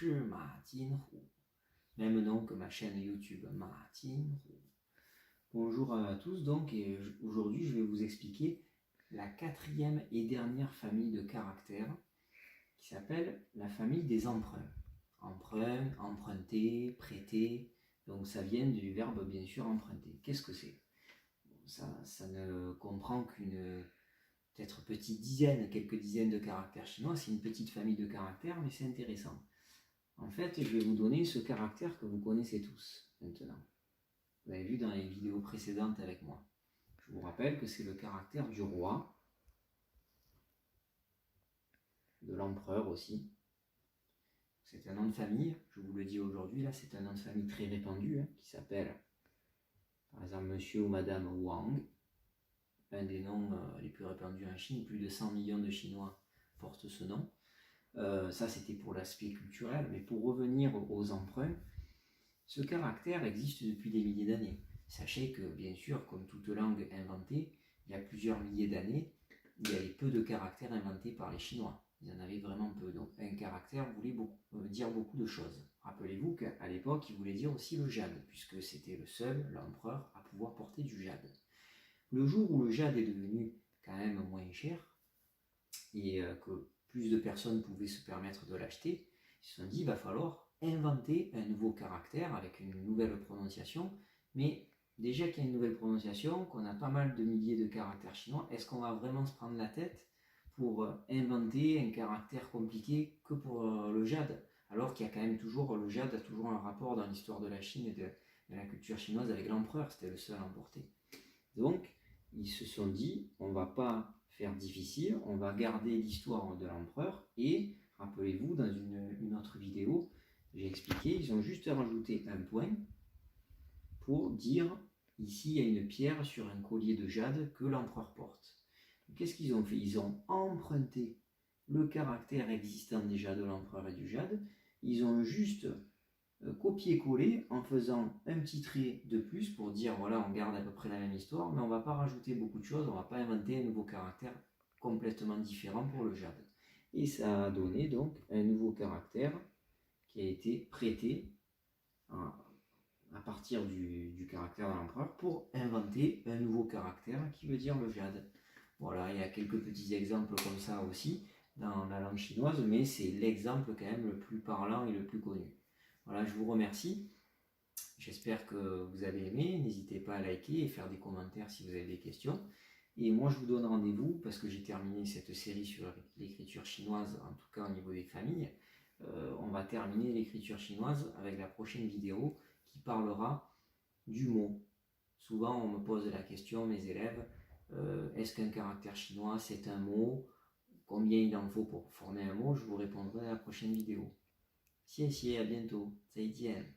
是马金虎. Même nom que ma chaîne YouTube, Ma Jinhu. Bonjour à tous donc, et aujourd'hui je vais vous expliquer la quatrième et dernière famille de caractères qui s'appelle la famille des emprunts. Emprunt, emprunter, prêter, donc ça vient du verbe bien sûr emprunter. Qu'est-ce que c'est? Ça ne comprend qu'une peut-être quelques dizaines de caractères chinois, c'est une petite famille de caractères, mais c'est intéressant. En fait, je vais vous donner ce caractère que vous connaissez tous maintenant. Vous avez vu dans les vidéos précédentes avec moi. Je vous rappelle que c'est le caractère du roi, de l'empereur aussi. C'est un nom de famille, je vous le dis aujourd'hui, là c'est un nom de famille très répandu, qui s'appelle par exemple Monsieur ou Madame Wang. Un des noms les plus répandus en Chine, plus de 100 millions de Chinois portent ce nom. Ça c'était pour l'aspect culturel, mais pour revenir aux emprunts, ce caractère existe depuis des milliers d'années. Sachez que bien sûr, comme toute langue inventée, il y a plusieurs milliers d'années, il y avait peu de caractères inventés par les Chinois. Il y en avait vraiment peu. Donc un caractère voulait dire beaucoup de choses. Rappelez-vous qu'à l'époque, il voulait dire aussi le jade, puisque c'était le seul, l'empereur, à pouvoir porter du jade. Le jour où le jade est devenu quand même moins cher, et que plus de personnes pouvaient se permettre de l'acheter, ils se sont dit, il va falloir inventer un nouveau caractère avec une nouvelle prononciation, mais déjà qu'il y a une nouvelle prononciation, qu'on a pas mal de milliers de caractères chinois, est-ce qu'on va vraiment se prendre la tête pour inventer un caractère compliqué que pour le jade, alors qu'il y a quand même toujours, le jade a toujours un rapport dans l'histoire de la Chine et de la culture chinoise avec l'empereur, c'était le seul à emporter. Donc, ils se sont dit, on ne va pas faire difficile, on va garder l'histoire de l'empereur, et rappelez-vous, dans une autre vidéo, j'ai expliqué, ils ont juste rajouté un point pour dire, ici il y a une pierre sur un collier de jade que l'empereur porte. Qu'est-ce qu'ils ont fait? Ils ont emprunté le caractère existant déjà de l'empereur et du jade, ils ont juste copier-coller en faisant un petit trait de plus pour dire voilà, on garde à peu près la même histoire, mais on ne va pas rajouter beaucoup de choses, on ne va pas inventer un nouveau caractère complètement différent pour le jade. Et ça a donné donc un nouveau caractère qui a été prêté à partir du caractère de l'empereur pour inventer un nouveau caractère qui veut dire le jade. Voilà, il y a quelques petits exemples comme ça aussi dans la langue chinoise, mais c'est l'exemple quand même le plus parlant et le plus connu. Voilà, je vous remercie. J'espère que vous avez aimé. N'hésitez pas à liker et faire des commentaires si vous avez des questions. Et moi, je vous donne rendez-vous parce que j'ai terminé cette série sur l'écriture chinoise, en tout cas au niveau des familles. On va terminer l'écriture chinoise avec la prochaine vidéo qui parlera du mot. Souvent, on me pose la question, mes élèves, est-ce qu'un caractère chinois, c'est un mot? Combien il en faut pour former un mot? Je vous répondrai à la prochaine vidéo. 谢谢, à bientôt. 再见.